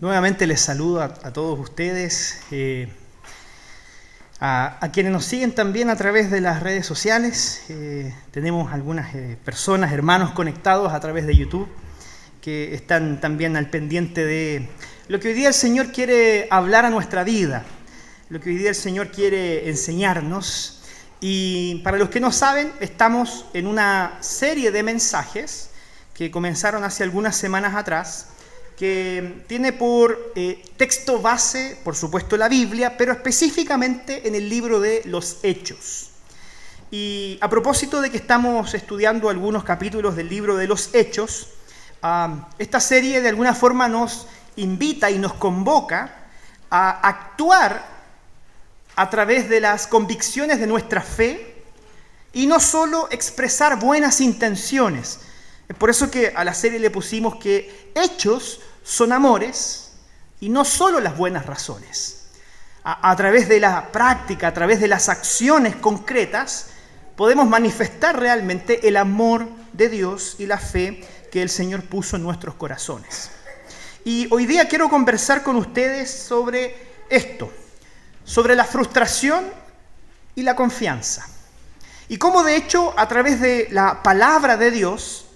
Nuevamente les saludo a todos ustedes, a quienes nos siguen también a través de las redes sociales. Tenemos algunas personas, hermanos conectados a través de YouTube, que están también al pendiente de lo que hoy día el Señor quiere hablar a nuestra vida, lo que hoy día el Señor quiere enseñarnos. Y para los que no saben, estamos en una serie de mensajes que comenzaron hace algunas semanas atrás, que tiene por texto base, por supuesto, la Biblia, pero específicamente en el libro de los Hechos. Y a propósito de que estamos estudiando algunos capítulos del libro de los Hechos, esta serie de alguna forma nos invita y nos convoca a actuar a través de las convicciones de nuestra fe y no solo expresar buenas intenciones. Es por eso que a la serie le pusimos que hechos son amores y no solo las buenas razones. A través de la práctica, a través de las acciones concretas, podemos manifestar realmente el amor de Dios y la fe que el Señor puso en nuestros corazones. Y hoy día quiero conversar con ustedes sobre esto, sobre la frustración y la confianza. Y cómo de hecho a través de la palabra de Dios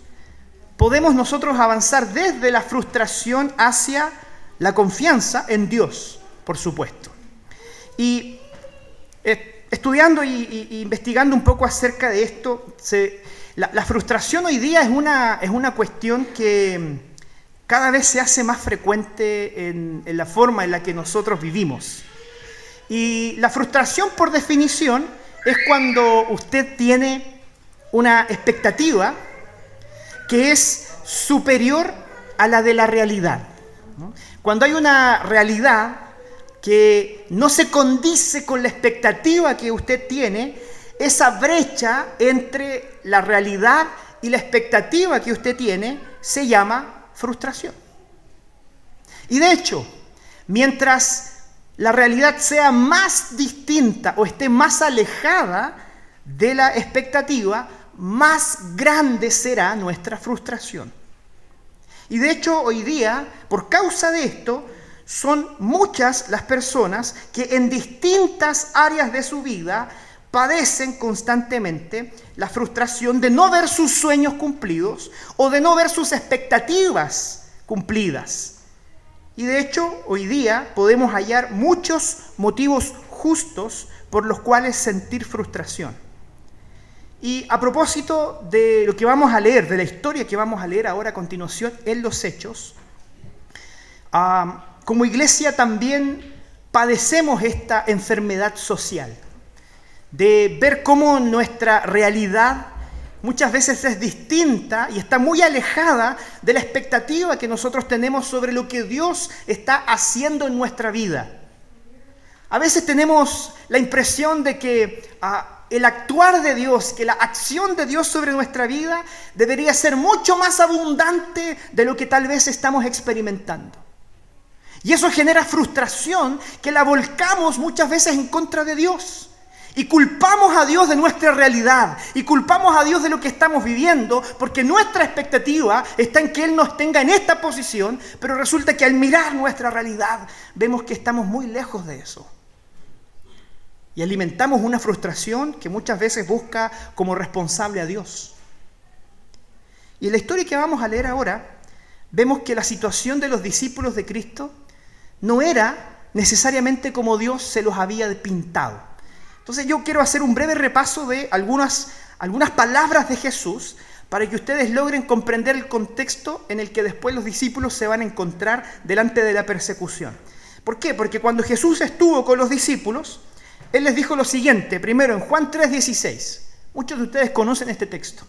podemos nosotros avanzar desde la frustración hacia la confianza en Dios, por supuesto. Y estudiando e investigando un poco acerca de esto, la frustración hoy día es una cuestión que cada vez se hace más frecuente en la forma en la que nosotros vivimos. Y la frustración, por definición, es cuando usted tiene una expectativa que es superior a la de la realidad, ¿no? Cuando hay una realidad que no se condice con la expectativa que usted tiene, esa brecha entre la realidad y la expectativa que usted tiene se llama frustración. Y de hecho, mientras la realidad sea más distinta o esté más alejada de la expectativa, más grande será nuestra frustración. Y de hecho, hoy día, por causa de esto, son muchas las personas que en distintas áreas de su vida padecen constantemente la frustración de no ver sus sueños cumplidos o de no ver sus expectativas cumplidas. Y de hecho, hoy día podemos hallar muchos motivos justos por los cuales sentir frustración. Y a propósito de lo que vamos a leer, de la historia que vamos a leer ahora a continuación en los Hechos, como iglesia también padecemos esta enfermedad social, de ver cómo nuestra realidad muchas veces es distinta y está muy alejada de la expectativa que nosotros tenemos sobre lo que Dios está haciendo en nuestra vida. A veces tenemos la impresión de que el actuar de Dios, que la acción de Dios sobre nuestra vida debería ser mucho más abundante de lo que tal vez estamos experimentando. Y eso genera frustración que la volcamos muchas veces en contra de Dios. Y culpamos a Dios de nuestra realidad y culpamos a Dios de lo que estamos viviendo porque nuestra expectativa está en que Él nos tenga en esta posición, pero resulta que al mirar nuestra realidad vemos que estamos muy lejos de eso. Y alimentamos una frustración que muchas veces busca como responsable a Dios. Y en la historia que vamos a leer ahora, vemos que la situación de los discípulos de Cristo no era necesariamente como Dios se los había pintado. Entonces yo quiero hacer un breve repaso de algunas palabras de Jesús para que ustedes logren comprender el contexto en el que después los discípulos se van a encontrar delante de la persecución. ¿Por qué? Porque cuando Jesús estuvo con los discípulos, Él les dijo lo siguiente, primero en Juan 3:16. Muchos de ustedes conocen este texto.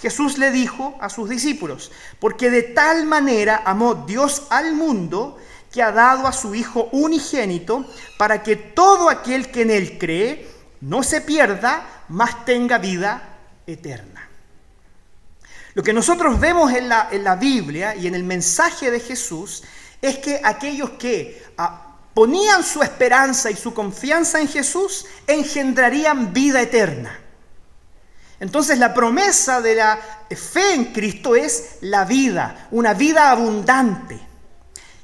Jesús le dijo a sus discípulos, porque de tal manera amó Dios al mundo que ha dado a su Hijo unigénito para que todo aquel que en Él cree no se pierda, mas tenga vida eterna. Lo que nosotros vemos en la Biblia y en el mensaje de Jesús es que aquellos que ponían su esperanza y su confianza en Jesús engendrarían vida eterna. Entonces la promesa de la fe en Cristo es la vida, una vida abundante.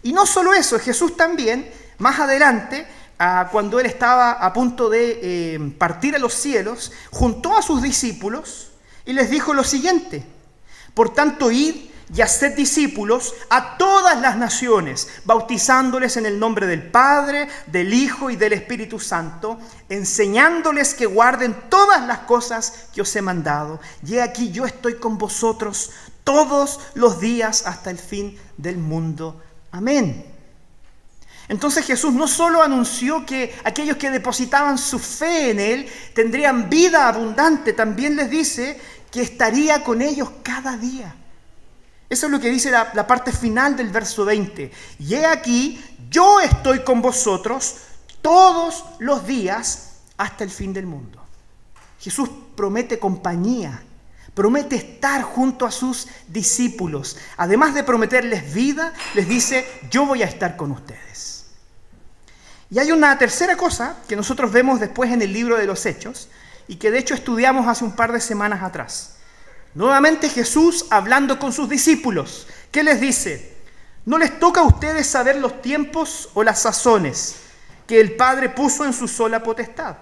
Y no solo eso, Jesús también, más adelante, cuando él estaba a punto de partir a los cielos, juntó a sus discípulos y les dijo lo siguiente: por tanto, id y haced discípulos a todas las naciones, bautizándoles en el nombre del Padre, del Hijo y del Espíritu Santo, enseñándoles que guarden todas las cosas que os he mandado. Y he aquí, yo estoy con vosotros todos los días hasta el fin del mundo. Amén. Entonces Jesús no solo anunció que aquellos que depositaban su fe en Él tendrían vida abundante, también les dice que estaría con ellos cada día. Eso es lo que dice la parte final del verso 20. Y he aquí, yo estoy con vosotros todos los días hasta el fin del mundo. Jesús promete compañía, promete estar junto a sus discípulos. Además de prometerles vida, les dice: yo voy a estar con ustedes. Y hay una tercera cosa que nosotros vemos después en el libro de los Hechos y que de hecho estudiamos hace un par de semanas atrás. Nuevamente Jesús hablando con sus discípulos. ¿Qué les dice? No les toca a ustedes saber los tiempos o las sazones que el Padre puso en su sola potestad,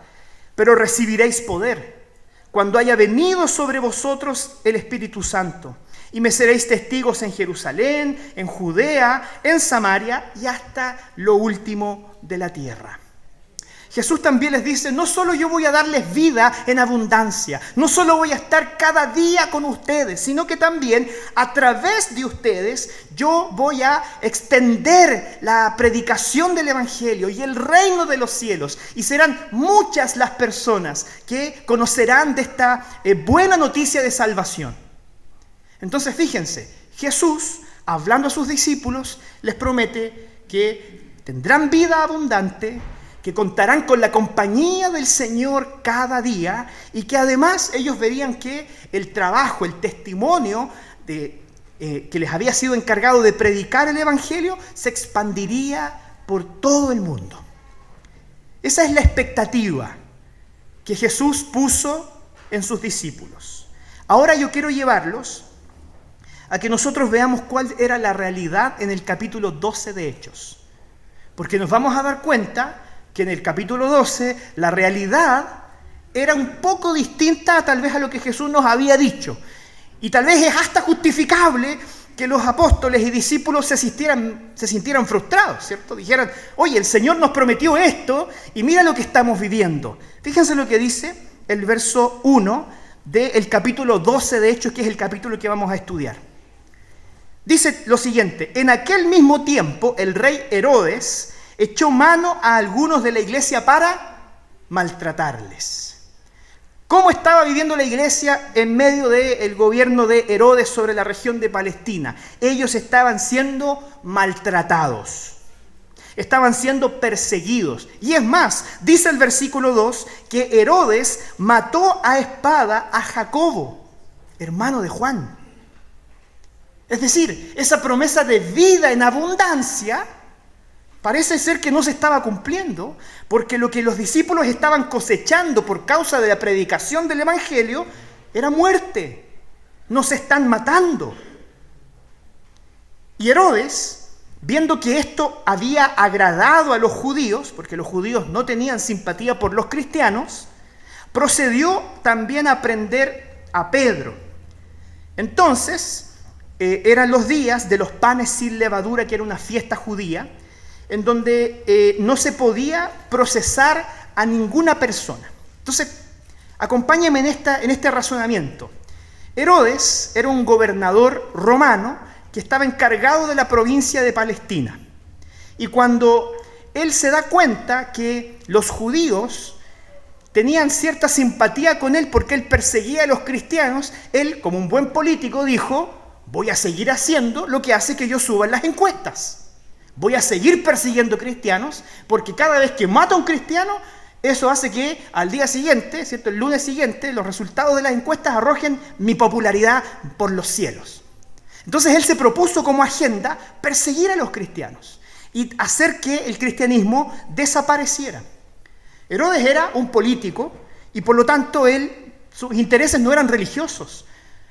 pero recibiréis poder cuando haya venido sobre vosotros el Espíritu Santo, y me seréis testigos en Jerusalén, en Judea, en Samaria y hasta lo último de la tierra. Jesús también les dice: no solo yo voy a darles vida en abundancia, no solo voy a estar cada día con ustedes, sino que también a través de ustedes yo voy a extender la predicación del Evangelio y el reino de los cielos. Y serán muchas las personas que conocerán de esta buena noticia de salvación. Entonces fíjense, Jesús, hablando a sus discípulos, les promete que tendrán vida abundante, que contarán con la compañía del Señor cada día y que además ellos verían que el trabajo, el testimonio que les había sido encargado de predicar el Evangelio se expandiría por todo el mundo. Esa es la expectativa que Jesús puso en sus discípulos. Ahora yo quiero llevarlos a que nosotros veamos cuál era la realidad en el capítulo 12 de Hechos. Porque nos vamos a dar cuenta que en el capítulo 12 la realidad era un poco distinta tal vez a lo que Jesús nos había dicho. Y tal vez es hasta justificable que los apóstoles y discípulos se sintieran frustrados, ¿cierto? Dijeran: oye, el Señor nos prometió esto y mira lo que estamos viviendo. Fíjense lo que dice el verso 1 del capítulo 12 de Hechos, que es el capítulo que vamos a estudiar. Dice lo siguiente: en aquel mismo tiempo el rey Herodes echó mano a algunos de la iglesia para maltratarles. ¿Cómo estaba viviendo la iglesia en medio del gobierno de Herodes sobre la región de Palestina? Ellos estaban siendo maltratados, estaban siendo perseguidos. Y es más, dice el versículo 2 que Herodes mató a espada a Jacobo, hermano de Juan. Es decir, esa promesa de vida en abundancia parece ser que no se estaba cumpliendo, porque lo que los discípulos estaban cosechando por causa de la predicación del Evangelio era muerte. Nos están matando. Y Herodes, viendo que esto había agradado a los judíos, porque los judíos no tenían simpatía por los cristianos, procedió también a prender a Pedro. Entonces, eran los días de los panes sin levadura, que era una fiesta judía, en donde no se podía procesar a ninguna persona. Entonces, acompáñenme en este razonamiento. Herodes era un gobernador romano que estaba encargado de la provincia de Palestina. Y cuando él se da cuenta que los judíos tenían cierta simpatía con él porque él perseguía a los cristianos, él, como un buen político, dijo: voy a seguir haciendo lo que hace que yo suba en las encuestas. Voy a seguir persiguiendo cristianos, porque cada vez que mato a un cristiano, eso hace que al día siguiente, ¿cierto?, el lunes siguiente, los resultados de las encuestas arrojen mi popularidad por los cielos. Entonces él se propuso como agenda perseguir a los cristianos y hacer que el cristianismo desapareciera. Herodes era un político y por lo tanto sus intereses no eran religiosos.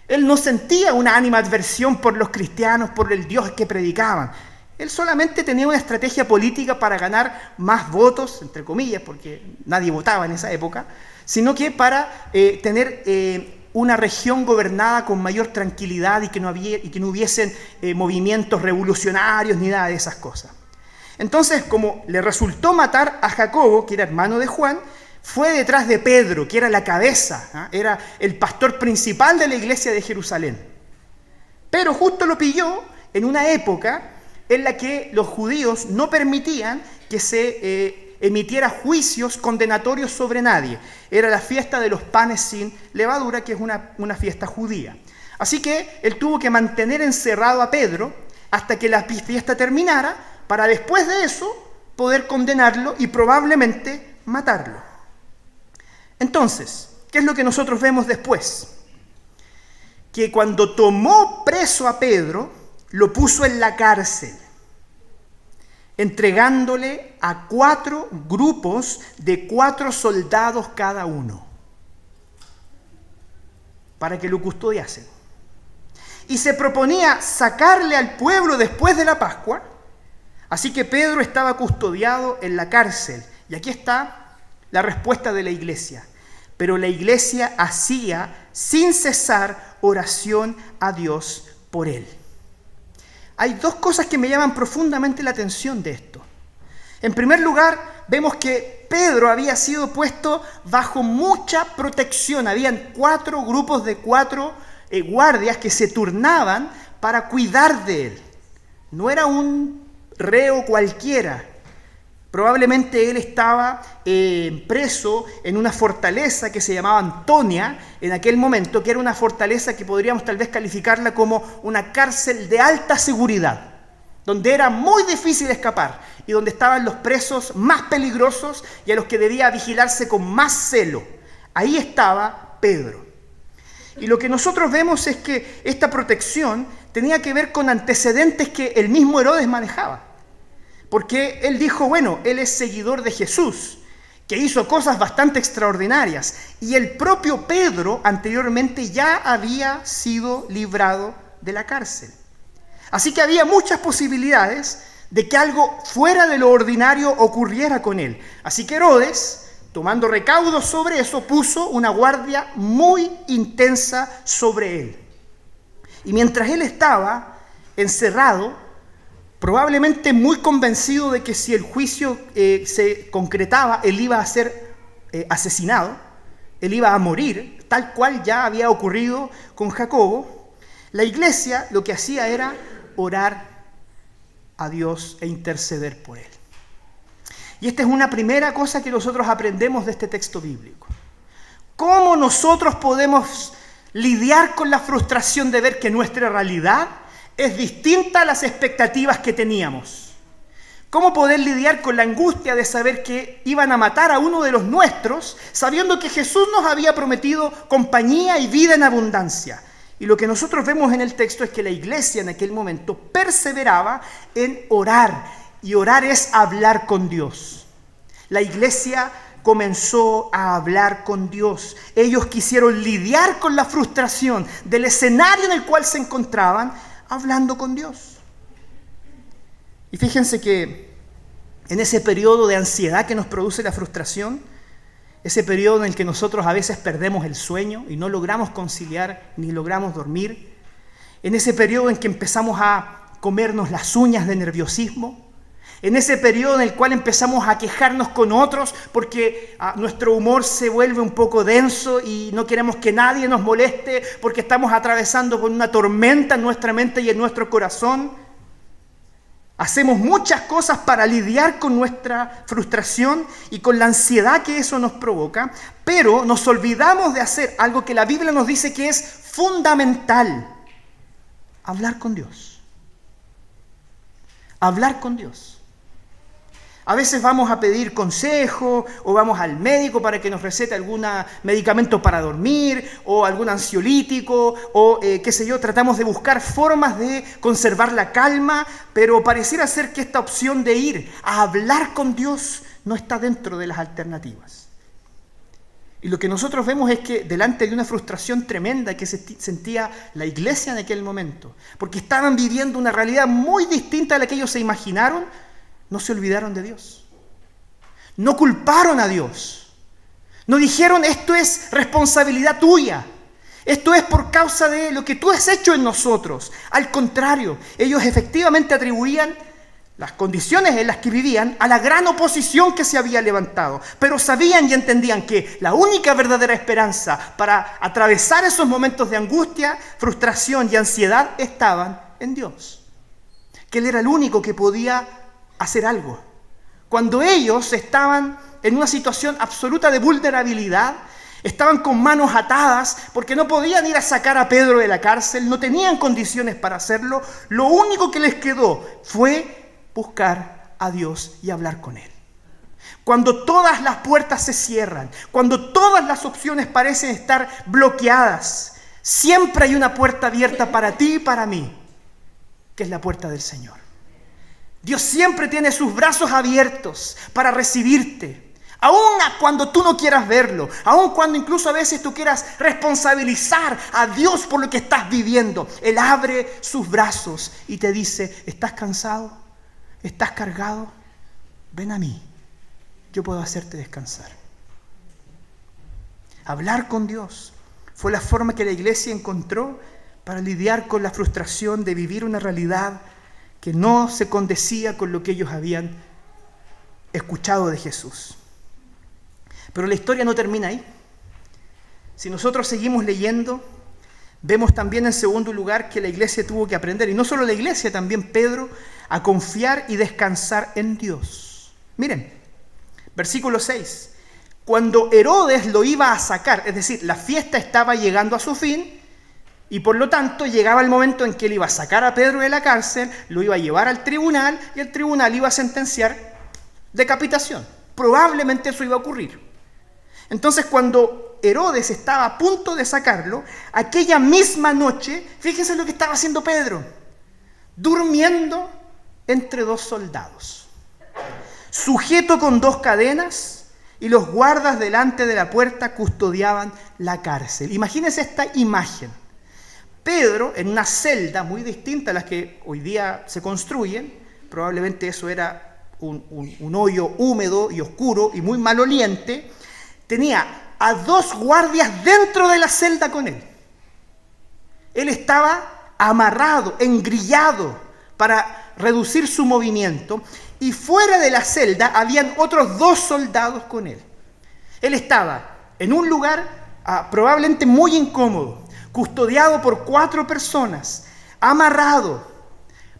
Él no sentía una animadversión por los cristianos, por el Dios que predicaban. Él solamente tenía una estrategia política para ganar más votos, entre comillas, porque nadie votaba en esa época, sino que para tener una región gobernada con mayor tranquilidad y que no hubiesen movimientos revolucionarios ni nada de esas cosas. Entonces, como le resultó matar a Jacobo, que era hermano de Juan, fue detrás de Pedro, que era la cabeza, era el pastor principal de la iglesia de Jerusalén. Pero justo lo pilló en una época en la que los judíos no permitían que se emitiera juicios condenatorios sobre nadie. Era la fiesta de los panes sin levadura, que es una fiesta judía. Así que él tuvo que mantener encerrado a Pedro hasta que la fiesta terminara, para después de eso poder condenarlo y probablemente matarlo. Entonces, ¿qué es lo que nosotros vemos después? Que cuando tomó preso a Pedro, lo puso en la cárcel, entregándole a 4 grupos de 4 soldados cada uno, para que lo custodiasen. Y se proponía sacarle al pueblo después de la Pascua, así que Pedro estaba custodiado en la cárcel. Y aquí está la respuesta de la iglesia. Pero la iglesia hacía sin cesar oración a Dios por él. Hay 2 cosas que me llaman profundamente la atención de esto. En primer lugar, vemos que Pedro había sido puesto bajo mucha protección. Habían 4 grupos de 4 guardias que se turnaban para cuidar de él. No era un reo cualquiera. Probablemente él estaba preso en una fortaleza que se llamaba Antonia en aquel momento, que era una fortaleza que podríamos tal vez calificarla como una cárcel de alta seguridad, donde era muy difícil escapar y donde estaban los presos más peligrosos y a los que debía vigilarse con más celo. Ahí estaba Pedro. Y lo que nosotros vemos es que esta protección tenía que ver con antecedentes que el mismo Herodes manejaba. Porque él dijo, bueno, él es seguidor de Jesús, que hizo cosas bastante extraordinarias. Y el propio Pedro anteriormente ya había sido librado de la cárcel. Así que había muchas posibilidades de que algo fuera de lo ordinario ocurriera con él. Así que Herodes, tomando recaudos sobre eso, puso una guardia muy intensa sobre él. Y mientras él estaba encerrado, probablemente muy convencido de que si el juicio se concretaba, él iba a ser asesinado, él iba a morir, tal cual ya había ocurrido con Jacobo, la iglesia lo que hacía era orar a Dios e interceder por él. Y esta es una primera cosa que nosotros aprendemos de este texto bíblico. ¿Cómo nosotros podemos lidiar con la frustración de ver que nuestra realidad es distinta a las expectativas que teníamos? ¿Cómo poder lidiar con la angustia de saber que iban a matar a uno de los nuestros, sabiendo que Jesús nos había prometido compañía y vida en abundancia? Y lo que nosotros vemos en el texto es que la iglesia en aquel momento perseveraba en orar, y orar es hablar con Dios. La iglesia comenzó a hablar con Dios. Ellos quisieron lidiar con la frustración del escenario en el cual se encontraban, hablando con Dios. Y fíjense que en ese periodo de ansiedad que nos produce la frustración, ese periodo en el que nosotros a veces perdemos el sueño y no logramos conciliar ni logramos dormir, en ese periodo en que empezamos a comernos las uñas de nerviosismo, en ese periodo en el cual empezamos a quejarnos con otros porque nuestro humor se vuelve un poco denso y no queremos que nadie nos moleste porque estamos atravesando por una tormenta en nuestra mente y en nuestro corazón. Hacemos muchas cosas para lidiar con nuestra frustración y con la ansiedad que eso nos provoca, pero nos olvidamos de hacer algo que la Biblia nos dice que es fundamental: hablar con Dios. Hablar con Dios. A veces vamos a pedir consejo o vamos al médico para que nos recete algún medicamento para dormir o algún ansiolítico o tratamos de buscar formas de conservar la calma, pero pareciera ser que esta opción de ir a hablar con Dios no está dentro de las alternativas. Y lo que nosotros vemos es que delante de una frustración tremenda que sentía la iglesia en aquel momento, porque estaban viviendo una realidad muy distinta a la que ellos se imaginaron, no se olvidaron de Dios. No culparon a Dios. No dijeron, esto es responsabilidad tuya. Esto es por causa de lo que tú has hecho en nosotros. Al contrario, ellos efectivamente atribuían las condiciones en las que vivían a la gran oposición que se había levantado. Pero sabían y entendían que la única verdadera esperanza para atravesar esos momentos de angustia, frustración y ansiedad estaban en Dios. Que Él era el único que podía hacer algo. Cuando ellos estaban en una situación absoluta de vulnerabilidad, estaban con manos atadas porque no podían ir a sacar a Pedro de la cárcel, no tenían condiciones para hacerlo, lo único que les quedó fue buscar a Dios y hablar con Él. Cuando todas las puertas se cierran, cuando todas las opciones parecen estar bloqueadas, siempre hay una puerta abierta para ti y para mí, que es la puerta del Señor. Dios siempre tiene sus brazos abiertos para recibirte, aun cuando tú no quieras verlo, aun cuando incluso a veces tú quieras responsabilizar a Dios por lo que estás viviendo. Él abre sus brazos y te dice, ¿estás cansado? ¿Estás cargado? Ven a mí, yo puedo hacerte descansar. Hablar con Dios fue la forma que la iglesia encontró para lidiar con la frustración de vivir una realidad que no se condecía con lo que ellos habían escuchado de Jesús. Pero la historia no termina ahí. Si nosotros seguimos leyendo, vemos también en segundo lugar que la iglesia tuvo que aprender, y no solo la iglesia, también Pedro, a confiar y descansar en Dios. Miren, versículo 6. Cuando Herodes lo iba a sacar, es decir, la fiesta estaba llegando a su fin, y por lo tanto llegaba el momento en que él iba a sacar a Pedro de la cárcel, lo iba a llevar al tribunal, y el tribunal iba a sentenciar decapitación. Probablemente eso iba a ocurrir. Entonces, cuando Herodes estaba a punto de sacarlo, aquella misma noche, fíjense lo que estaba haciendo Pedro, durmiendo entre dos soldados, sujeto con dos cadenas, y los guardas delante de la puerta custodiaban la cárcel. Imagínense esta imagen. Pedro en una celda muy distinta a las que hoy día se construyen, probablemente eso era un hoyo húmedo y oscuro y muy maloliente, tenía a dos guardias dentro de la celda con él. Él estaba amarrado, engrillado para reducir su movimiento, y fuera de la celda habían otros dos soldados con él. Él estaba en un lugar probablemente muy incómodo, custodiado por 4 personas, amarrado,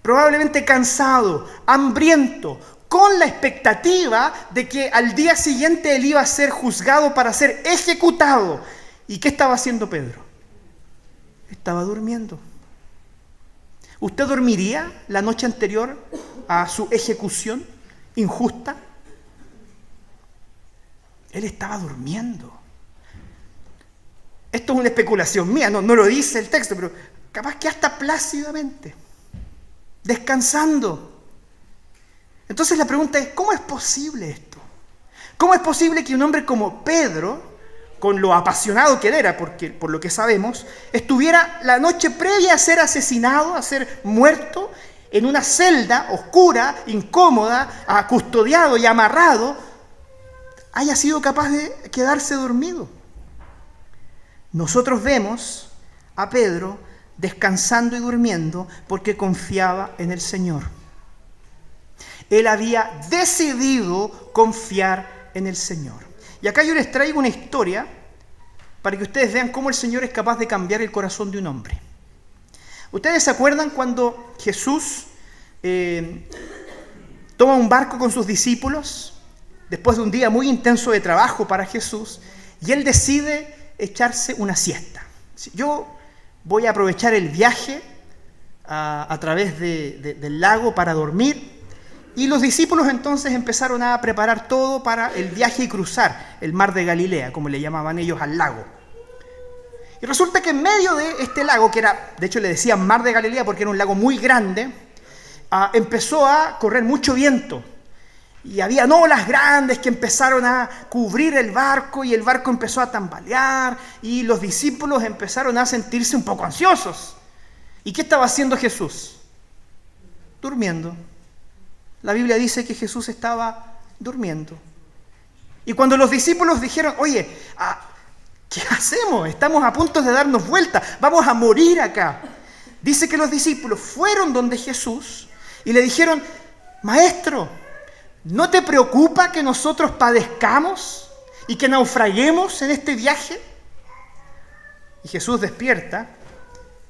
probablemente cansado, hambriento, con la expectativa de que al día siguiente él iba a ser juzgado para ser ejecutado. ¿Y qué estaba haciendo Pedro? Estaba durmiendo. ¿Usted dormiría la noche anterior a su ejecución injusta? Él estaba durmiendo. Esto es una especulación mía, no lo dice el texto, pero capaz que hasta plácidamente, descansando. Entonces la pregunta es, ¿cómo es posible esto? ¿Cómo es posible que un hombre como Pedro, con lo apasionado que él era, porque por lo que sabemos, estuviera la noche previa a ser asesinado, a ser muerto, en una celda oscura, incómoda, custodiado y amarrado, haya sido capaz de quedarse dormido? Nosotros vemos a Pedro descansando y durmiendo porque confiaba en el Señor. Él había decidido confiar en el Señor. Y acá yo les traigo una historia para que ustedes vean cómo el Señor es capaz de cambiar el corazón de un hombre. ¿Ustedes se acuerdan cuando Jesús toma un barco con sus discípulos después de un día muy intenso de trabajo para Jesús, y Él decide echarse una siesta? Yo voy a aprovechar el viaje a través del lago para dormir. Y los discípulos entonces empezaron a preparar todo para el viaje y cruzar el mar de Galilea, como le llamaban ellos al lago. Y resulta que en medio de este lago, que era, de hecho le decían mar de Galilea porque era un lago muy grande, empezó a correr mucho viento. y había olas grandes que empezaron a cubrir el barco y el barco empezó a tambalear y los discípulos empezaron a sentirse un poco ansiosos. ¿Y qué estaba haciendo Jesús? Durmiendo. La Biblia dice que Jesús estaba durmiendo. Y cuando los discípulos dijeron, oye, ¿qué hacemos? Estamos a punto de darnos vuelta, vamos a morir acá. Dice que los discípulos fueron donde Jesús y le dijeron, Maestro, ¿no te preocupa que nosotros padezcamos y que naufraguemos en este viaje? Y Jesús despierta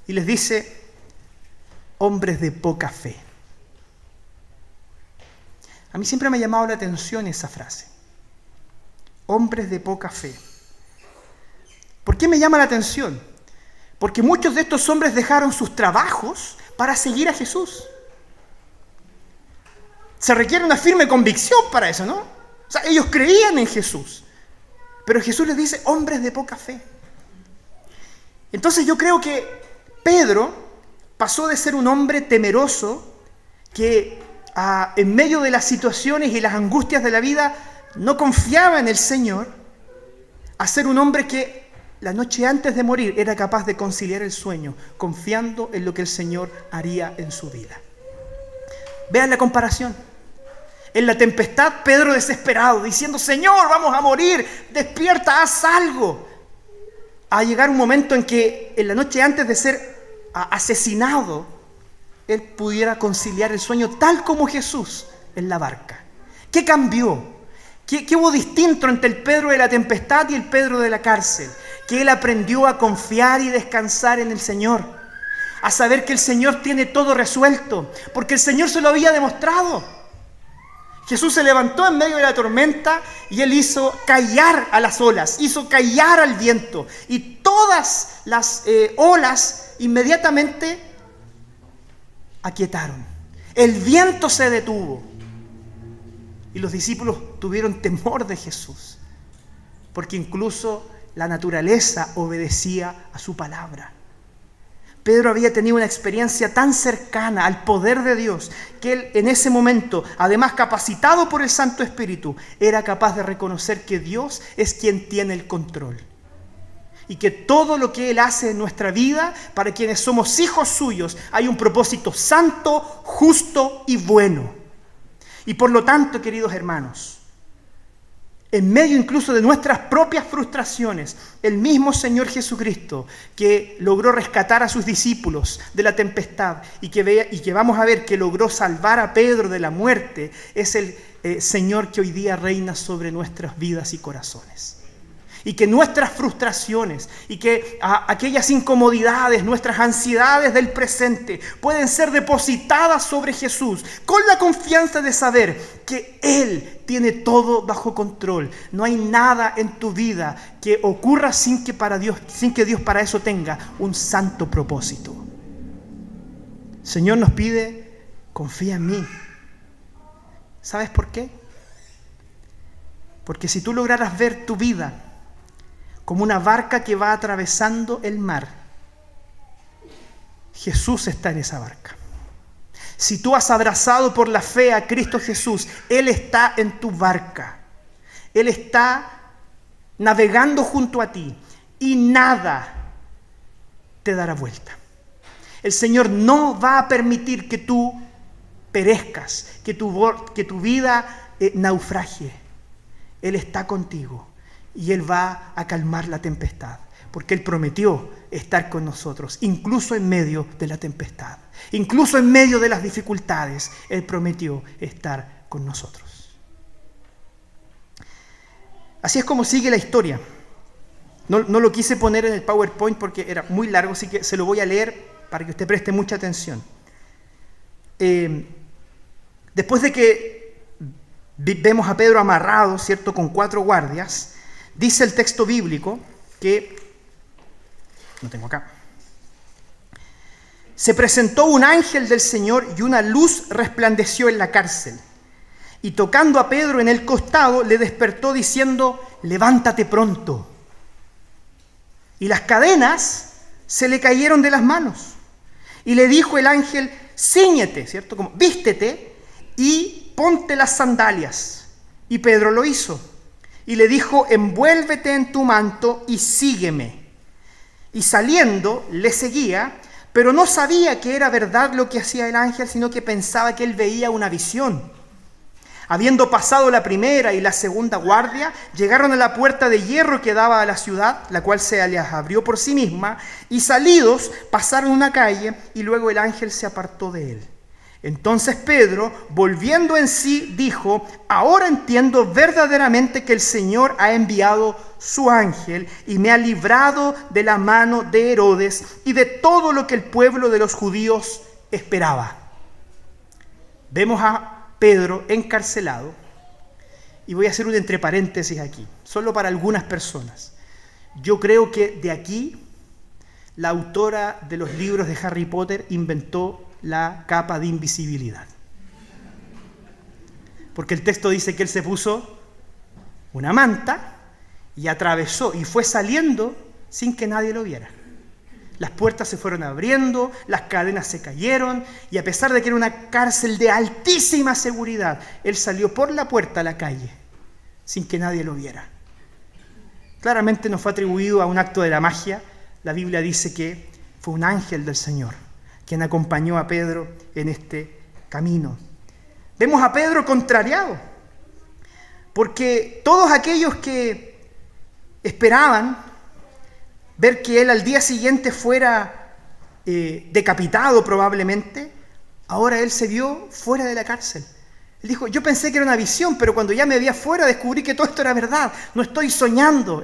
y les dice, hombres de poca fe. A mí siempre me ha llamado la atención esa frase. Hombres de poca fe. ¿Por qué me llama la atención? Porque muchos de estos hombres dejaron sus trabajos para seguir a Jesús. Se requiere una firme convicción para eso, ¿no? O sea, ellos creían en Jesús. Pero Jesús les dice, hombres de poca fe. Entonces yo creo que Pedro pasó de ser un hombre temeroso que en medio de las situaciones y las angustias de la vida no confiaba en el Señor, a ser un hombre que la noche antes de morir era capaz de conciliar el sueño, confiando en lo que el Señor haría en su vida. Vean la comparación. En la tempestad, Pedro desesperado, diciendo, Señor, vamos a morir, despierta, haz algo. A llegar un momento en que en la noche antes de ser asesinado, él pudiera conciliar el sueño tal como Jesús en la barca. ¿Qué cambió? ¿Qué hubo distinto entre el Pedro de la tempestad y el Pedro de la cárcel? Que él aprendió a confiar y descansar en el Señor, a saber que el Señor tiene todo resuelto, porque el Señor se lo había demostrado. Jesús se levantó en medio de la tormenta y él hizo callar a las olas, hizo callar al viento, y todas las olas inmediatamente aquietaron. El viento se detuvo. Y los discípulos tuvieron temor de Jesús, porque incluso la naturaleza obedecía a su palabra. Pedro había tenido una experiencia tan cercana al poder de Dios que él en ese momento, además capacitado por el Santo Espíritu, era capaz de reconocer que Dios es quien tiene el control. Y que todo lo que Él hace en nuestra vida, para quienes somos hijos suyos, hay un propósito santo, justo y bueno. Y por lo tanto, queridos hermanos, en medio incluso de nuestras propias frustraciones, el mismo Señor Jesucristo, que logró rescatar a sus discípulos de la tempestad y que vamos a ver que logró salvar a Pedro de la muerte, es el Señor que hoy día reina sobre nuestras vidas y corazones. Y que nuestras frustraciones y que aquellas incomodidades, nuestras ansiedades del presente pueden ser depositadas sobre Jesús con la confianza de saber que Él tiene todo bajo control. No hay nada en tu vida que ocurra sin que Dios para eso tenga un santo propósito. El Señor nos pide, confía en mí. ¿Sabes por qué? Porque si tú lograras ver tu vida como una barca que va atravesando el mar, Jesús está en esa barca. Si tú has abrazado por la fe a Cristo Jesús, Él está en tu barca. Él está navegando junto a ti y nada te dará vuelta. El Señor no va a permitir que tú perezcas, que tu vida naufragie. Él está contigo. Y Él va a calmar la tempestad, porque Él prometió estar con nosotros, incluso en medio de la tempestad, incluso en medio de las dificultades, Él prometió estar con nosotros. Así es como sigue la historia. No lo quise poner en el PowerPoint porque era muy largo, así que se lo voy a leer para que usted preste mucha atención. Después de que vemos a Pedro amarrado, ¿cierto?, con 4 guardias, dice el texto bíblico que, no tengo acá, se presentó un ángel del Señor y una luz resplandeció en la cárcel. Y tocando a Pedro en el costado, le despertó diciendo, levántate pronto. Y las cadenas se le cayeron de las manos. Y le dijo el ángel, cíñete, ¿cierto? Como vístete y ponte las sandalias. Y Pedro lo hizo. Y le dijo, envuélvete en tu manto y sígueme. Y saliendo, le seguía, pero no sabía que era verdad lo que hacía el ángel, sino que pensaba que él veía una visión. Habiendo pasado la primera y la segunda guardia, llegaron a la puerta de hierro que daba a la ciudad, la cual se les abrió por sí misma, y salidos pasaron una calle, y luego el ángel se apartó de él. Entonces Pedro, volviendo en sí, dijo, ahora entiendo verdaderamente que el Señor ha enviado su ángel y me ha librado de la mano de Herodes y de todo lo que el pueblo de los judíos esperaba. Vemos a Pedro encarcelado, y voy a hacer un entre paréntesis aquí, solo para algunas personas. Yo creo que de aquí la autora de los libros de Harry Potter inventó la capa de invisibilidad. Porque el texto dice que él se puso una manta y atravesó y fue saliendo sin que nadie lo viera. Las puertas se fueron abriendo, las cadenas se cayeron, y a pesar de que era una cárcel de altísima seguridad, él salió por la puerta a la calle, sin que nadie lo viera. Claramente no fue atribuido a un acto de la magia. La Biblia dice que fue un ángel del Señor quien acompañó a Pedro en este camino. Vemos a Pedro contrariado, porque todos aquellos que esperaban ver que él al día siguiente fuera decapitado probablemente, ahora él se vio fuera de la cárcel. Él dijo, yo pensé que era una visión, pero cuando ya me vi afuera descubrí que todo esto era verdad. No estoy soñando,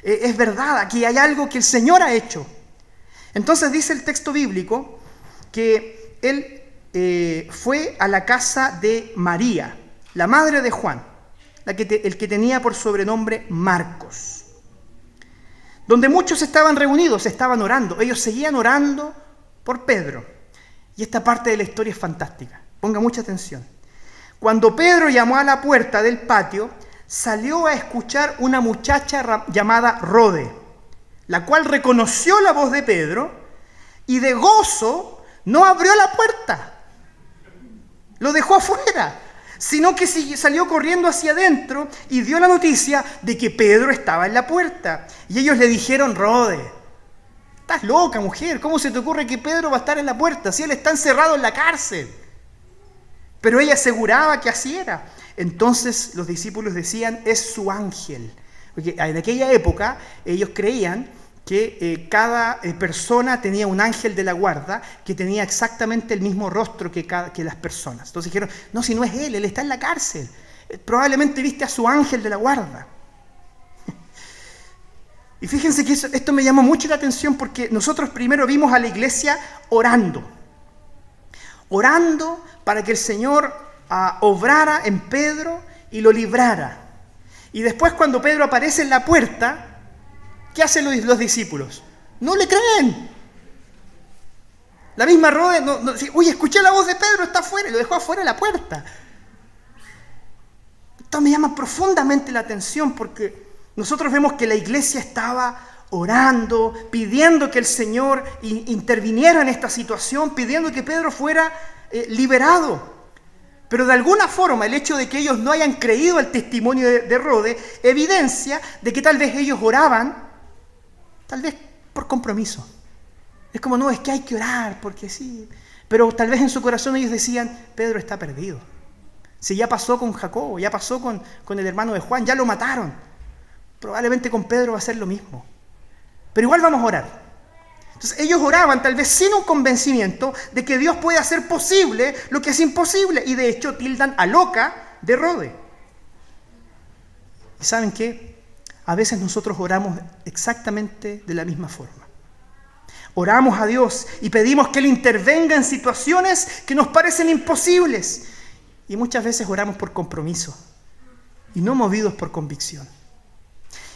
es verdad, aquí hay algo que el Señor ha hecho. Entonces dice el texto bíblico que él fue a la casa de María, la madre de Juan, el que tenía por sobrenombre Marcos, donde muchos estaban reunidos, estaban orando. Ellos seguían orando por Pedro. Y esta parte de la historia es fantástica. Ponga mucha atención. Cuando Pedro llamó a la puerta del patio, salió a escuchar una muchacha llamada Rode, la cual reconoció la voz de Pedro y de gozo no abrió la puerta, lo dejó afuera, sino que salió corriendo hacia adentro y dio la noticia de que Pedro estaba en la puerta. Y ellos le dijeron, Rode, estás loca, mujer, ¿cómo se te ocurre que Pedro va a estar en la puerta si él está encerrado en la cárcel? Pero ella aseguraba que así era. Entonces los discípulos decían, es su ángel. Porque en aquella época ellos creían que cada persona tenía un ángel de la guarda que tenía exactamente el mismo rostro que las personas. Entonces dijeron, no, si no es él está en la cárcel. Probablemente viste a su ángel de la guarda. Y fíjense que esto me llamó mucho la atención porque nosotros primero vimos a la iglesia orando para que el Señor obrara en Pedro y lo librara. Y después cuando Pedro aparece en la puerta, ¿qué hacen los discípulos? No le creen. La misma Rode, oye, escuché la voz de Pedro, está afuera, y lo dejó afuera de la puerta. Esto me llama profundamente la atención porque nosotros vemos que la iglesia estaba orando, pidiendo que el Señor interviniera en esta situación, pidiendo que Pedro fuera liberado. Pero de alguna forma el hecho de que ellos no hayan creído al testimonio de Rode evidencia de que tal vez ellos oraban, tal vez por compromiso. Es como, no, es que hay que orar, porque sí. Pero tal vez en su corazón ellos decían, Pedro está perdido. Si ya pasó con Jacobo, ya pasó con el hermano de Juan, ya lo mataron. Probablemente con Pedro va a ser lo mismo. Pero igual vamos a orar. Entonces ellos oraban tal vez sin un convencimiento de que Dios puede hacer posible lo que es imposible. Y de hecho tildan a loca de Rode. ¿Y saben qué? A veces nosotros oramos exactamente de la misma forma. Oramos a Dios y pedimos que Él intervenga en situaciones que nos parecen imposibles. Y muchas veces oramos por compromiso y no movidos por convicción.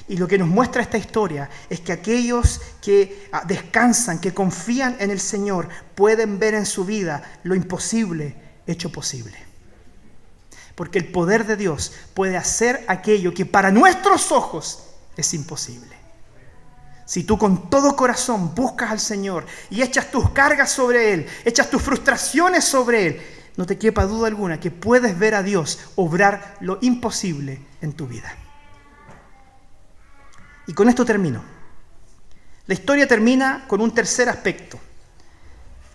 Y lo que nos muestra esta historia es que aquellos que descansan, que confían en el Señor, pueden ver en su vida lo imposible hecho posible. Porque el poder de Dios puede hacer aquello que para nuestros ojos es imposible. Si tú con todo corazón buscas al Señor y echas tus cargas sobre Él, echas tus frustraciones sobre Él, no te quepa duda alguna que puedes ver a Dios obrar lo imposible en tu vida. Y con esto termino. La historia termina con un tercer aspecto.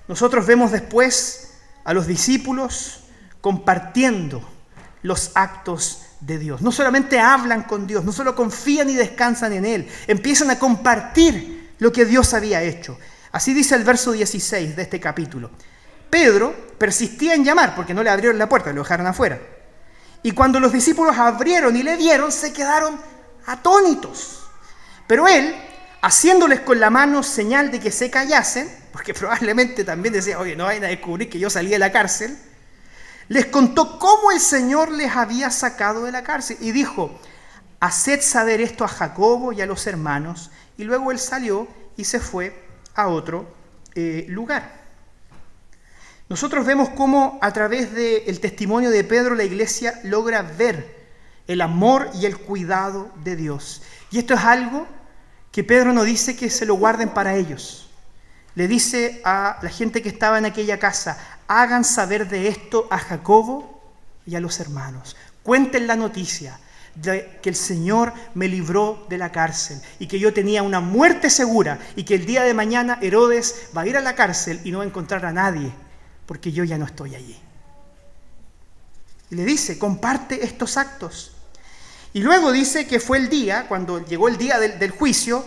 Nosotros vemos después a los discípulos compartiendo los actos de Dios. No solamente hablan con Dios, no solo confían y descansan en Él, empiezan a compartir lo que Dios había hecho. Así dice el verso 16 de este capítulo. Pedro persistía en llamar porque no le abrieron la puerta, lo dejaron afuera. Y cuando los discípulos abrieron y le vieron, se quedaron atónitos. Pero él, haciéndoles con la mano señal de que se callasen, porque probablemente también decía, oye, no vayan a descubrir que yo salí de la cárcel, les contó cómo el Señor les había sacado de la cárcel y dijo, haced saber esto a Jacobo y a los hermanos. Y luego él salió y se fue a otro lugar. Nosotros vemos cómo a través del testimonio de Pedro la iglesia logra ver el amor y el cuidado de Dios. Y esto es algo que Pedro no dice que se lo guarden para ellos. Le dice a la gente que estaba en aquella casa, hagan saber de esto a Jacobo y a los hermanos. Cuenten la noticia de que el Señor me libró de la cárcel y que yo tenía una muerte segura y que el día de mañana Herodes va a ir a la cárcel y no va a encontrar a nadie porque yo ya no estoy allí. Y le dice, comparte estos actos. Y luego dice que fue el día, cuando llegó el día del juicio,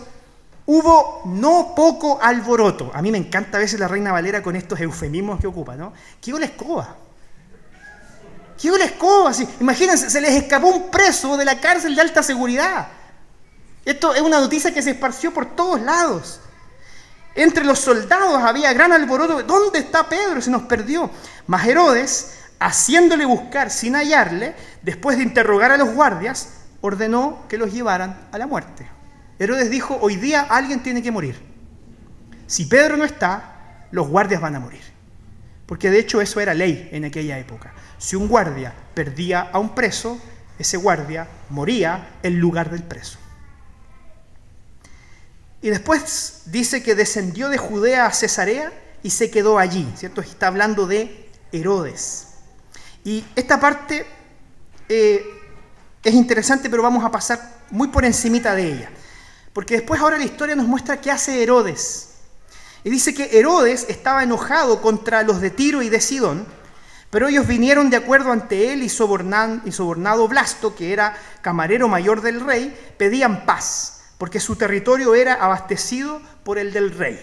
hubo no poco alboroto. A mí me encanta a veces la Reina Valera con estos eufemismos que ocupa, ¿no? ¿Qué la escoba? ¿Qué la escoba? Sí, imagínense, se les escapó un preso de la cárcel de alta seguridad. Esto es una noticia que se esparció por todos lados. Entre los soldados había gran alboroto. ¿Dónde está Pedro? Se nos perdió. Mas Herodes, haciéndole buscar sin hallarle, después de interrogar a los guardias, ordenó que los llevaran a la muerte. Herodes dijo, hoy día alguien tiene que morir. Si Pedro no está, los guardias van a morir. Porque de hecho eso era ley en aquella época. Si un guardia perdía a un preso, ese guardia moría en lugar del preso. Y después dice que descendió de Judea a Cesarea y se quedó allí, ¿cierto? Está hablando de Herodes. Y esta parte es interesante, pero vamos a pasar muy por encimita de ella. Porque después ahora la historia nos muestra qué hace Herodes. Y dice que Herodes estaba enojado contra los de Tiro y de Sidón, pero ellos vinieron de acuerdo ante él y sobornado Blasto, que era camarero mayor del rey, pedían paz, porque su territorio era abastecido por el del rey.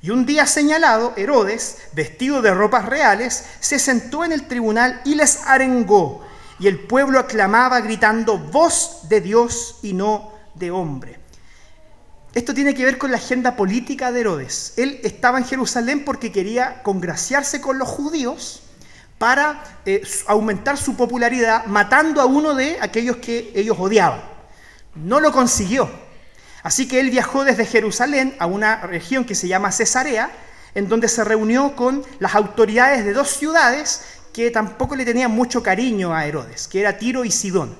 Y un día señalado, Herodes, vestido de ropas reales, se sentó en el tribunal y les arengó. Y el pueblo aclamaba gritando, voz de Dios y no de hombre. Esto tiene que ver con la agenda política de Herodes. Él estaba en Jerusalén porque quería congraciarse con los judíos para aumentar su popularidad, matando a uno de aquellos que ellos odiaban. No lo consiguió. Así que él viajó desde Jerusalén a una región que se llama Cesarea, en donde se reunió con las autoridades de dos ciudades que tampoco le tenían mucho cariño a Herodes, que era Tiro y Sidón.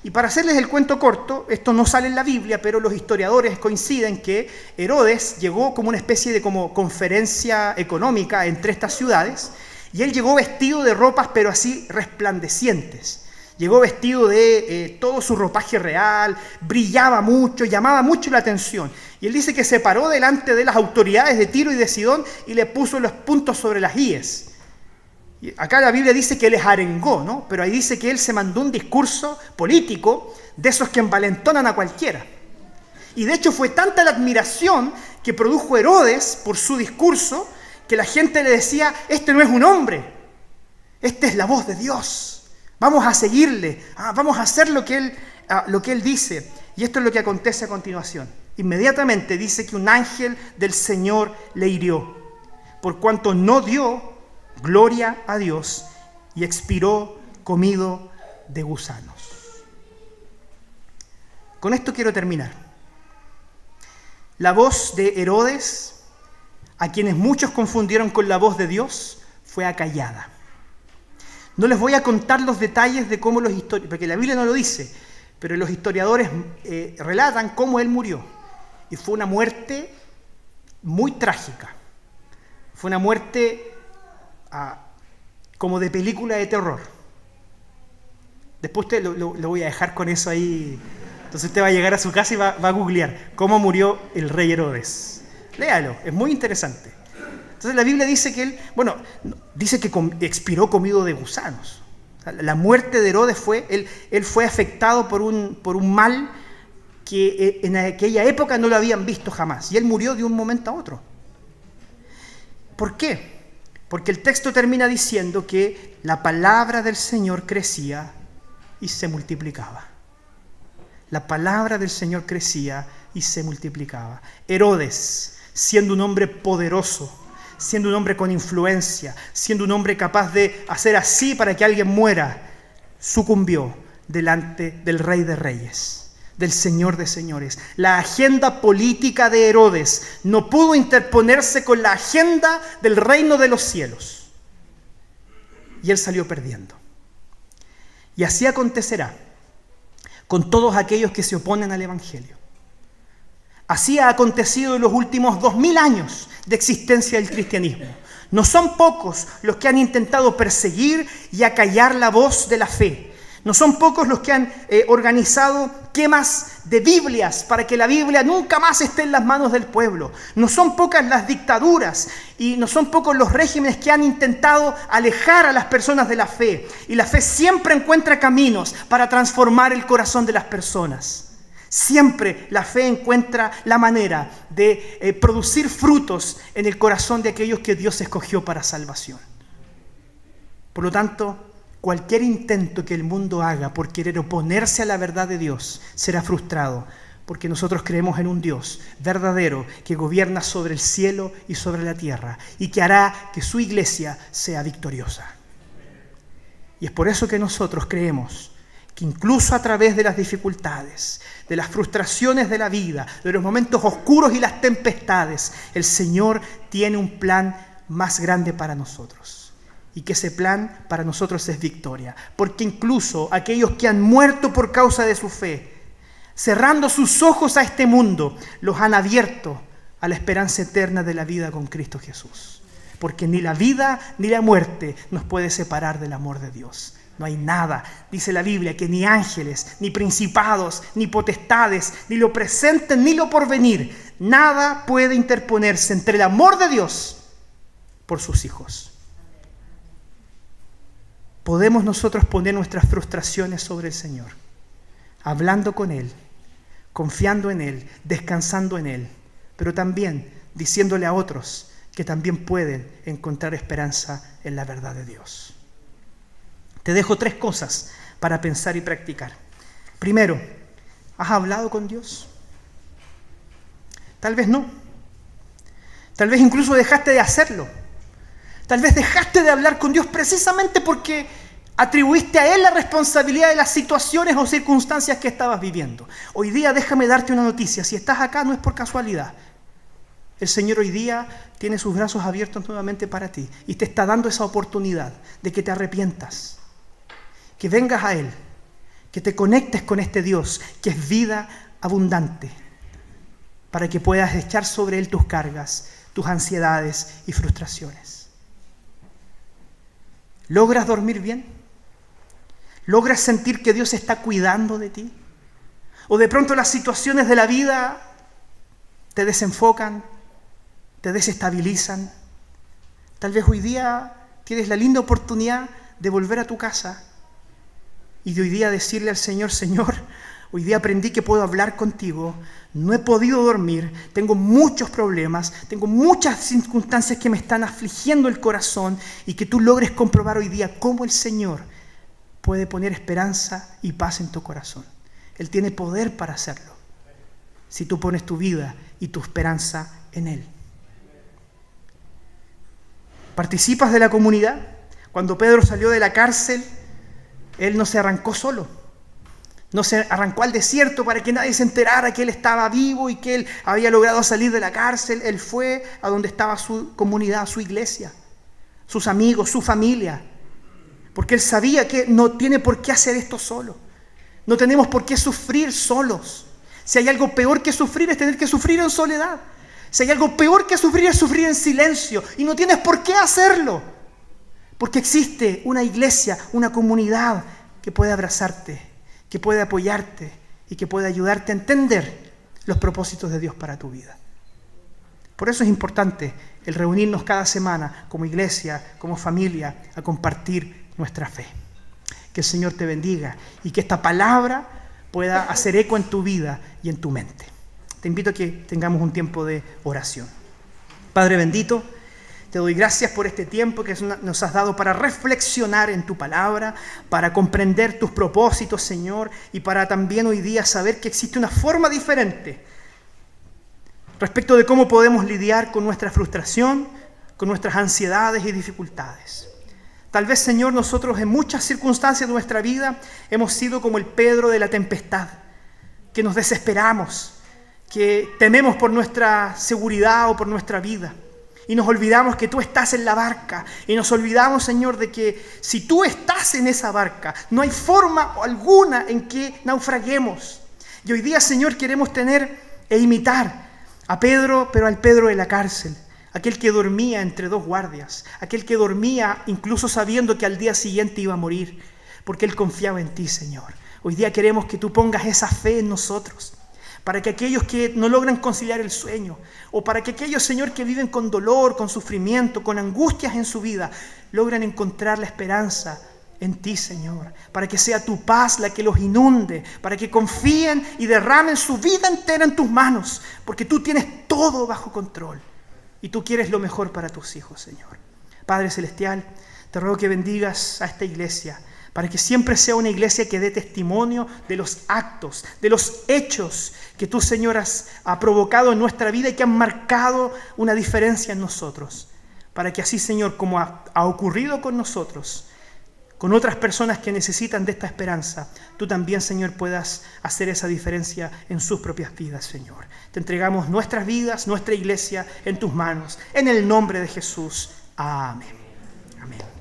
Y para hacerles el cuento corto, esto no sale en la Biblia, pero los historiadores coinciden que Herodes llegó como una especie de conferencia económica entre estas ciudades, y él llegó vestido de ropas, pero así resplandecientes. Llegó vestido de todo su ropaje real, brillaba mucho, llamaba mucho la atención. Y él dice que se paró delante de las autoridades de Tiro y de Sidón y le puso los puntos sobre las íes. Y acá la Biblia dice que les arengó, ¿no? Pero ahí dice que él se mandó un discurso político de esos que envalentonan a cualquiera. Y de hecho fue tanta la admiración que produjo Herodes por su discurso que la gente le decía, este no es un hombre, esta es la voz de Dios. Vamos a seguirle, vamos a hacer lo que él dice. Y esto es lo que acontece a continuación. Inmediatamente dice que un ángel del Señor le hirió, por cuanto no dio gloria a Dios y expiró comido de gusanos. Con esto quiero terminar. La voz de Herodes, a quienes muchos confundieron con la voz de Dios, fue acallada. No les voy a contar los detalles de cómo los historiadores, porque la Biblia no lo dice, pero los historiadores relatan cómo él murió. Y fue una muerte muy trágica. Fue una muerte como de película de terror. Después usted lo voy a dejar con eso ahí. Entonces usted va a llegar a su casa y va a googlear cómo murió el rey Herodes. Léalo, es muy interesante. Entonces la Biblia dice que él, dice que expiró comido de gusanos. La muerte de Herodes él fue afectado por un mal que en aquella época no lo habían visto jamás. Y él murió de un momento a otro. ¿Por qué? Porque el texto termina diciendo que la palabra del Señor crecía y se multiplicaba. La palabra del Señor crecía y se multiplicaba. Herodes, siendo un hombre poderoso, siendo un hombre con influencia, siendo un hombre capaz de hacer así para que alguien muera, sucumbió delante del Rey de Reyes, del Señor de Señores. La agenda política de Herodes no pudo interponerse con la agenda del reino de los cielos. Y él salió perdiendo. Y así acontecerá con todos aquellos que se oponen al Evangelio. Así ha acontecido en los últimos 2000 años de existencia del cristianismo. No son pocos los que han intentado perseguir y acallar la voz de la fe. No son pocos los que han organizado quemas de Biblias para que la Biblia nunca más esté en las manos del pueblo. No son pocas las dictaduras y no son pocos los regímenes que han intentado alejar a las personas de la fe. Y la fe siempre encuentra caminos para transformar el corazón de las personas. Siempre la fe encuentra la manera de producir frutos en el corazón de aquellos que Dios escogió para salvación. Por lo tanto, cualquier intento que el mundo haga por querer oponerse a la verdad de Dios será frustrado, porque nosotros creemos en un Dios verdadero que gobierna sobre el cielo y sobre la tierra y que hará que su iglesia sea victoriosa. Y es por eso que nosotros creemos que incluso a través de las dificultades, de las frustraciones de la vida, de los momentos oscuros y las tempestades, el Señor tiene un plan más grande para nosotros. Y que ese plan para nosotros es victoria. Porque incluso aquellos que han muerto por causa de su fe, cerrando sus ojos a este mundo, los han abierto a la esperanza eterna de la vida con Cristo Jesús. Porque ni la vida ni la muerte nos puede separar del amor de Dios. No hay nada, dice la Biblia, que ni ángeles, ni principados, ni potestades, ni lo presente, ni lo porvenir, nada puede interponerse entre el amor de Dios por sus hijos. Podemos nosotros poner nuestras frustraciones sobre el Señor, hablando con Él, confiando en Él, descansando en Él, pero también diciéndole a otros que también pueden encontrar esperanza en la verdad de Dios. Te dejo 3 cosas para pensar y practicar. Primero, ¿has hablado con Dios? Tal vez no. Tal vez incluso dejaste de hacerlo. Tal vez dejaste de hablar con Dios precisamente porque atribuiste a Él la responsabilidad de las situaciones o circunstancias que estabas viviendo. Hoy día déjame darte una noticia. Si estás acá no es por casualidad. El Señor hoy día tiene sus brazos abiertos nuevamente para ti y te está dando esa oportunidad de que te arrepientas, que vengas a Él, que te conectes con este Dios que es vida abundante, para que puedas echar sobre Él tus cargas, tus ansiedades y frustraciones. ¿Logras dormir bien? ¿Logras sentir que Dios está cuidando de ti? ¿O de pronto las situaciones de la vida te desenfocan, te desestabilizan? Tal vez hoy día tienes la linda oportunidad de volver a tu casa y de hoy día decirle al Señor: Señor, hoy día aprendí que puedo hablar contigo, no he podido dormir, tengo muchos problemas, tengo muchas circunstancias que me están afligiendo el corazón, y que tú logres comprobar hoy día cómo el Señor puede poner esperanza y paz en tu corazón. Él tiene poder para hacerlo, si tú pones tu vida y tu esperanza en Él. ¿Participas de la comunidad? Cuando Pedro salió de la cárcel, él no se arrancó solo. No se arrancó al desierto para que nadie se enterara que él estaba vivo y que él había logrado salir de la cárcel. Él fue a donde estaba su comunidad, su iglesia, sus amigos, su familia. Porque él sabía que no tiene por qué hacer esto solo. No tenemos por qué sufrir solos. Si hay algo peor que sufrir es tener que sufrir en soledad. Si hay algo peor que sufrir es sufrir en silencio. Y no tienes por qué hacerlo. Porque existe una iglesia, una comunidad que puede abrazarte, que puede apoyarte y que puede ayudarte a entender los propósitos de Dios para tu vida. Por eso es importante el reunirnos cada semana como iglesia, como familia, a compartir nuestra fe. Que el Señor te bendiga y que esta palabra pueda hacer eco en tu vida y en tu mente. Te invito a que tengamos un tiempo de oración. Padre bendito, te doy gracias por este tiempo que nos has dado para reflexionar en tu palabra, para comprender tus propósitos, Señor, y para también hoy día saber que existe una forma diferente respecto de cómo podemos lidiar con nuestra frustración, con nuestras ansiedades y dificultades. Tal vez, Señor, nosotros en muchas circunstancias de nuestra vida hemos sido como el Pedro de la tempestad, que nos desesperamos, que tememos por nuestra seguridad o por nuestra vida. Y nos olvidamos que tú estás en la barca. Y nos olvidamos, Señor, de que si tú estás en esa barca, no hay forma alguna en que naufraguemos. Y hoy día, Señor, queremos tener e imitar a Pedro, pero al Pedro de la cárcel. Aquel que dormía entre dos guardias. Aquel que dormía incluso sabiendo que al día siguiente iba a morir. Porque él confiaba en ti, Señor. Hoy día queremos que tú pongas esa fe en nosotros. Para que aquellos que no logran conciliar el sueño, o para que aquellos, Señor, que viven con dolor, con sufrimiento, con angustias en su vida, logran encontrar la esperanza en ti, Señor. Para que sea tu paz la que los inunde, para que confíen y derramen su vida entera en tus manos, porque tú tienes todo bajo control y tú quieres lo mejor para tus hijos, Señor. Padre Celestial, te ruego que bendigas a esta iglesia, para que siempre sea una iglesia que dé testimonio de los actos, de los hechos que tú, Señor, has provocado en nuestra vida y que han marcado una diferencia en nosotros. Para que así, Señor, como ha ocurrido con nosotros, con otras personas que necesitan de esta esperanza, tú también, Señor, puedas hacer esa diferencia en sus propias vidas, Señor. Te entregamos nuestras vidas, nuestra iglesia en tus manos, en el nombre de Jesús. Amén. Amén.